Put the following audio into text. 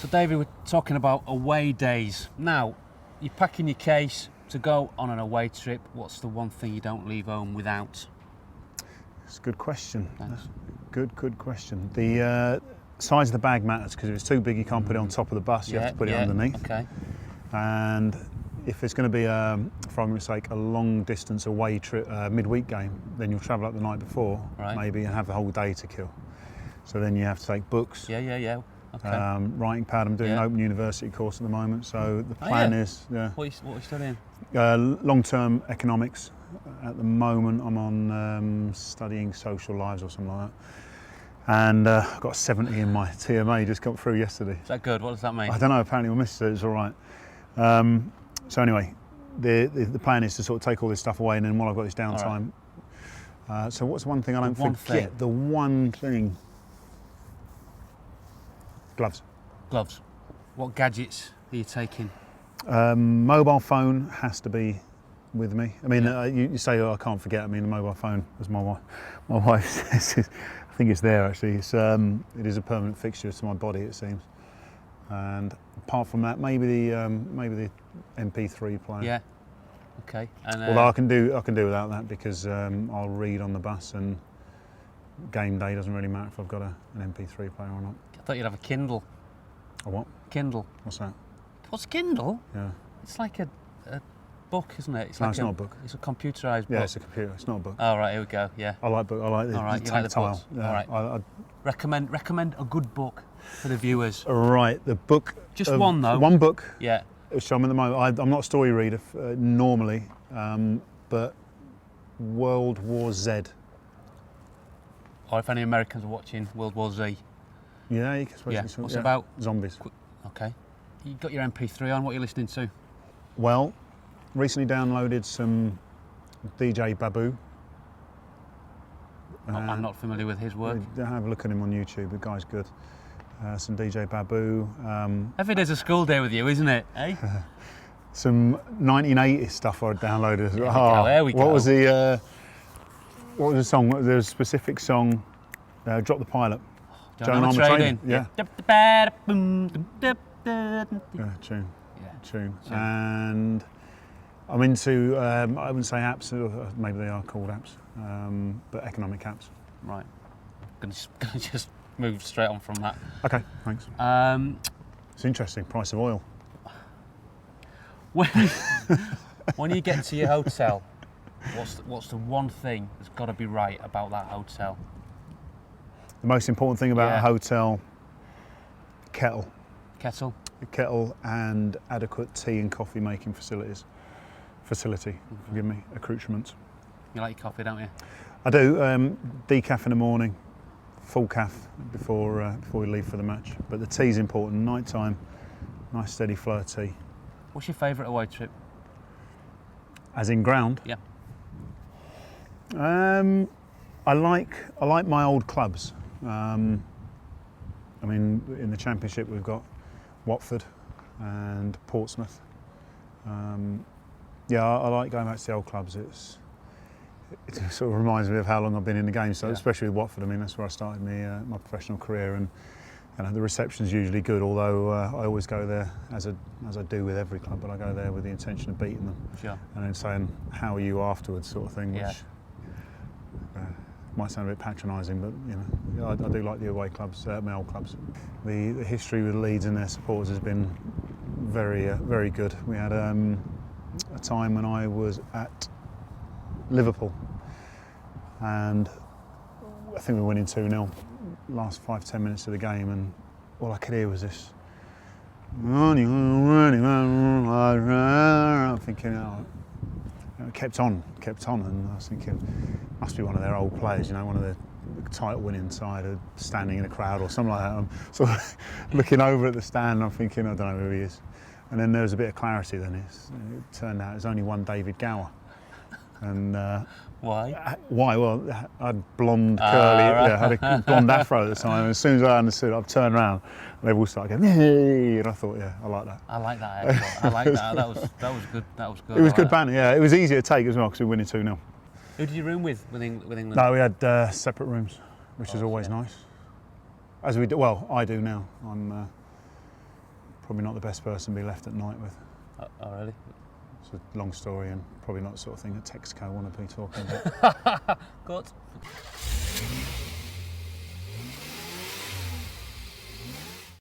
So David, we're talking about away days. Now, you're packing your case to go on an away trip. What's the one thing you don't leave home without? It's a good question. Thanks. Good question. The size of the bag matters, because if it's too big you can't put it on top of the bus, you have to put it underneath. Okay. And if it's going to be, for argument's sake, a long distance away trip, midweek game, then you'll travel up the night before, maybe, and have the whole day to kill. So then you have to take books. Yeah. Okay. Writing pad. I'm doing an open university course at the moment, so the plan is. What are you studying? Long-term economics. At the moment, I'm on studying social lives or something like that. And I've got 70 in my TMA, just got through yesterday. Is that good? What does that mean? I don't know, apparently we missed it, it's all right. So anyway, the plan is to sort of take all this stuff away, and then while I've got this downtime. Right. So what's one thing I don't forget? The one thing. Gloves. Gloves. What gadgets are you taking? Mobile phone has to be with me. I mean, you say, oh, I can't forget. I mean, the mobile phone, as my wife says, I think it's there actually. It is a permanent fixture to my body, it seems. And apart from that, maybe the MP3 player. Yeah. Okay. And, although I can do without that, because I'll read on the bus, and game day doesn't really matter if I've got an MP3 player or not. I thought you'd have a Kindle. A what? Kindle. What's that? What's Kindle? Yeah. It's like a book, isn't it? It's not a book. It's a computerised book. Yeah, it's a computer. It's not a book. Oh, right, here we go. Yeah. I like book. I like the tactile. Yeah. All right. I recommend a good book for the viewers. Right, the book. Just one though. One book. Yeah. Which I'm at the moment. I'm not a story reader normally, but World War Z. Or if any Americans are watching, World War Z. Yeah, you can suppose. Yeah. What's it about? Zombies. Okay. You got your MP3 on. What are you listening to? Well, recently downloaded some DJ Babu. I'm not familiar with his work. Have a look at him on YouTube. The guy's good. Some DJ Babu. Every day's a school day with you, isn't it? Eh? Some 1980s stuff I downloaded. There we go. What was the song? There was a specific song. Drop the Pilot. Joan Armour Trading. Yeah. Yeah, Tune. And I'm into, I wouldn't say apps, maybe they are called apps, but economic apps. Right. Gonna just move straight on from that. Okay, thanks. It's interesting, price of oil. When you get to your hotel, what's the one thing that's got to be right about that hotel? The most important thing about a hotel, kettle. Kettle and adequate tea and coffee making facility, forgive me, accoutrements. You like your coffee, don't you? I do, decaf in the morning, full caff before we leave for the match. But the tea's important, night time, nice steady flow of tea. What's your favourite away trip? As in ground? Yeah. I like my old clubs. I mean, in the Championship we've got Watford and Portsmouth. Yeah, I like going back to the old clubs. It sort of reminds me of how long I've been in the game. So especially with Watford, I mean, that's where I started my professional career, and the reception's usually good. Although I always go there as I do with every club, but I go there with the intention of beating them. Sure. And then saying, "How are you afterwards?" sort of thing. Which might sound a bit patronising, but I do like the away clubs, my old clubs. The history with Leeds and their supporters has been very good. We had a time when I was at Liverpool, and I think we were winning 2-0. Last 5-10 minutes of the game, and all I could hear was this. I'm thinking, it kept on, and I was thinking, must be one of their old players, one of the title-winning side, standing in a crowd or something like that. I'm sort of looking over at the stand, and I'm thinking, I don't know who he is. And then there was a bit of clarity. Then it turned out it was only one David Gower. And why? Why? Well, I had blonde curly, I had a blonde afro at the time. And as soon as I understood, I've turned around, and they all started going, hey, and I thought, I like that. I like that. I like that. That was good. That was good. It was good banter. Yeah, it was easier to take as well because we were winning 2-0. Who did you room with England? No, we had separate rooms, which is always nice. As we do, well, I do now. probably not the best person to be left at night with. Oh, really? It's a long story and probably not the sort of thing that Texco want to be talking about. Good.